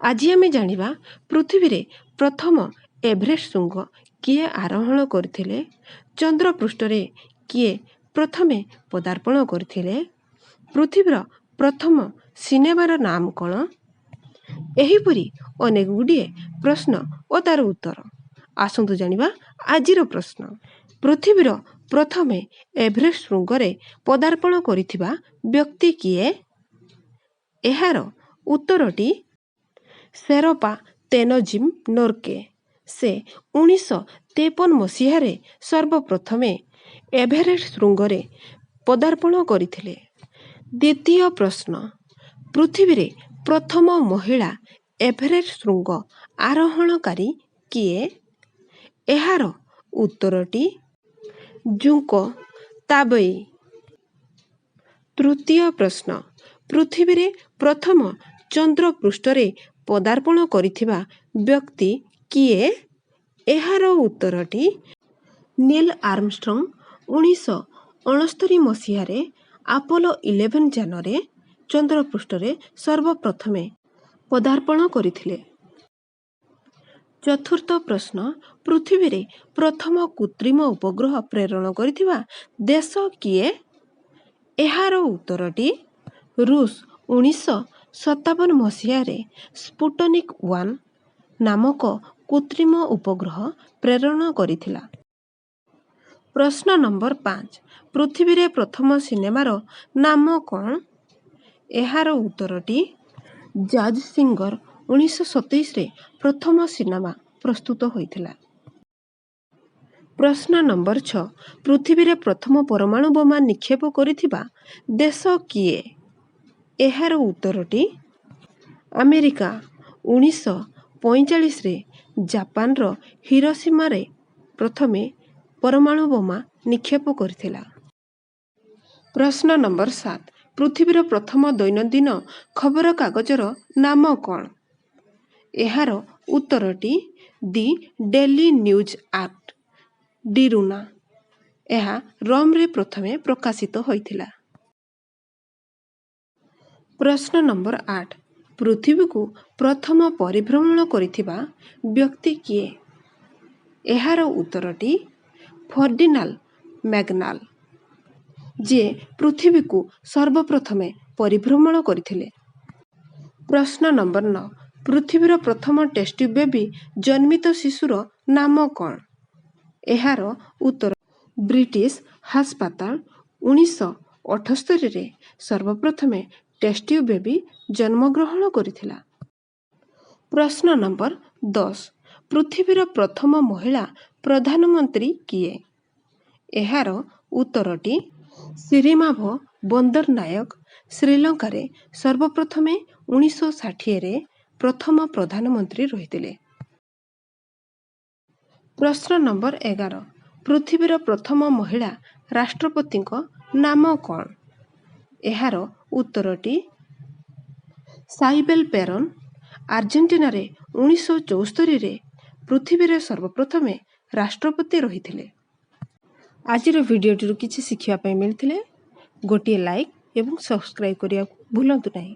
ଆଜି ଆମେ ଜାଣିବା ପୃଥିବୀରେ ପ୍ରଥମ ଏଭରେଷ୍ଟ ଶୃଙ୍ଗ କିଏ ଆରୋହଣ କରିଥିଲେ, ଚନ୍ଦ୍ର ପୃଷ୍ଠରେ କିଏ ପ୍ରଥମେ ପଦାର୍ପଣ କରିଥିଲେ, ପୃଥିବୀର ପ୍ରଥମ ସିନେମାର ନାମ କ'ଣ? ଏହିପରି ଅନେକ ଗୁଡ଼ିଏ ପ୍ରଶ୍ନ ଓ ତାର ଉତ୍ତର। ଆସନ୍ତୁ ଜାଣିବା ଆଜିର ପ୍ରଶ୍ନ। ପୃଥିବୀର ପ୍ରଥମେ ଏଭରେଷ୍ଟ ଶୃଙ୍ଗରେ ପଦାର୍ପଣ କରିଥିବା ବ୍ୟକ୍ତି କିଏ? ଏହାର ଉତ୍ତରଟି ସେରପା ତେନଜିମ୍ ନୋର୍କେ। ସେ 1953 ମସିହାରେ ସର୍ବପ୍ରଥମେ ଏଭରେଷ୍ଟ ଶୃଙ୍ଗରେ ପଦାର୍ପଣ କରିଥିଲେ। ଦ୍ୱିତୀୟ ପ୍ରଶ୍ନ, ପୃଥିବୀରେ ପ୍ରଥମ ମହିଳା ଏଭରେଷ୍ଟ ଶୃଙ୍ଗ ଆରୋହଣକାରୀ କିଏ? ଏହାର ଉତ୍ତରଟି ଜୁଙ୍କୋ ତାବେଇ। ତୃତୀୟ ପ୍ରଶ୍ନ, ପୃଥିବୀରେ ପ୍ରଥମ ଚନ୍ଦ୍ର ପୃଷ୍ଠରେ ପଦାର୍ପଣ କରିଥିବା ବ୍ୟକ୍ତି କିଏ? ଏହାର ଉତ୍ତରଟି ନିଲ୍ ଆର୍ମଷ୍ଟ୍ରଙ୍ଗ। 1969 ମସିହାରେ ଆପୋଲୋ 11 ଯାନରେ ଚନ୍ଦ୍ର ପୃଷ୍ଠରେ ସର୍ବପ୍ରଥମେ ପଦାର୍ପଣ କରିଥିଲେ। ଚତୁର୍ଥ ପ୍ରଶ୍ନ, ପୃଥିବୀରେ ପ୍ରଥମ କୃତ୍ରିମ ଉପଗ୍ରହ ପ୍ରେରଣ କରିଥିବା ଦେଶ କିଏ? ଏହାର ଉତ୍ତରଟି ରୁଷ। 1957 ମସିହାରେ ସ୍ପୁଟନିକ୍ 1 ନାମକ କୃତ୍ରିମ ଉପଗ୍ରହ ପ୍ରେରଣ କରିଥିଲା। ପ୍ରଶ୍ନ ନମ୍ବର 5, ପୃଥିବୀରେ ପ୍ରଥମ ସିନେମାର ନାମ କ'ଣ? ଏହାର ଉତ୍ତରଟି ଜାଜ୍ ସିଙ୍ଗର। 1927ରେ ପ୍ରଥମ ସିନେମା ପ୍ରସ୍ତୁତ ହୋଇଥିଲା। ପ୍ରଶ୍ନ ନମ୍ବର 6, ପୃଥିବୀରେ ପ୍ରଥମ ପରମାଣୁ ବୋମା ନିକ୍ଷେପ କରିଥିବା ଦେଶ କିଏ? ଏହାର ଉତ୍ତରଟି ଆମେରିକା। 1945ରେ ଜାପାନର ହିରୋସୀମାରେ ପ୍ରଥମେ ପରମାଣୁ ବୋମା ନିକ୍ଷେପ କରିଥିଲା। ପ୍ରଶ୍ନ ନମ୍ବର 7, ପୃଥିବୀର ପ୍ରଥମ ଦୈନନ୍ଦିନ ଖବରକାଗଜର ନାମ କ'ଣ? ଏହାର ଉତ୍ତରଟି ଦି ଡେଲି ନ୍ୟୁଜ ଆକ୍ଟ ଡିରୁନା। ଏହା ରୋମରେ ପ୍ରଥମେ ପ୍ରକାଶିତ ହୋଇଥିଲା। ପ୍ରଶ୍ନ ନମ୍ବର 8, ପୃଥିବୀକୁ ପ୍ରଥମ ପରିଭ୍ରମଣ କରିଥିବା ବ୍ୟକ୍ତି କିଏ? ଏହାର ଉତ୍ତରଟି ଫର୍ଡିନାଣ୍ଡ ମ୍ୟାଗେଲାନ, ଯିଏ ପୃଥିବୀକୁ ସର୍ବପ୍ରଥମେ ପରିଭ୍ରମଣ କରିଥିଲେ। ପ୍ରଶ୍ନ ନମ୍ବର 9, ପୃଥିବୀର ପ୍ରଥମ ଟେଷ୍ଟ ଟ୍ୟୁବ୍ ବେବି ଜନ୍ମିତ ଶିଶୁର ନାମ କ'ଣ? ଏହାର ଉତ୍ତର ବ୍ରିଟିଶ ହାସପାତାଳ। 1978ରେ ସର୍ବପ୍ରଥମେ ଟେଷ୍ଟ ଟ୍ୟୁବ୍ ବେବି ଜନ୍ମଗ୍ରହଣ କରିଥିଲା। ପ୍ରଶ୍ନ ନମ୍ବର 10, ପୃଥିବୀର ପ୍ରଥମ ମହିଳା ପ୍ରଧାନମନ୍ତ୍ରୀ କିଏ? ଏହାର ଉତ୍ତରଟି ସିରିମାଭୋ ବନ୍ଦରନାୟକ। ଶ୍ରୀଲଙ୍କାରେ ସର୍ବପ୍ରଥମେ 1960ରେ ପ୍ରଥମ ପ୍ରଧାନମନ୍ତ୍ରୀ ରହିଥିଲେ। ପ୍ରଶ୍ନ ନମ୍ବର 11, ପୃଥିବୀର ପ୍ରଥମ ମହିଳା ରାଷ୍ଟ୍ରପତିଙ୍କ ନାମ କ'ଣ? ଏହାର ଉତ୍ତରଟି ସାଇବେଲ ପେରୋନ। ଆର୍ଜେଣ୍ଟିନାରେ 1974ରେ ପୃଥିବୀରେ ସର୍ବପ୍ରଥମେ ରାଷ୍ଟ୍ରପତି ରହିଥିଲେ। ଆଜିର ଭିଡ଼ିଓଟିରୁ କିଛି ଶିଖିବା ପାଇଁ ମିଳିଥିଲେ। ଗୋଟିଏ ଲାଇକ୍ ଏବଂ ସବସ୍କ୍ରାଇବ୍ କରିବାକୁ ଭୁଲନ୍ତୁ ନାହିଁ।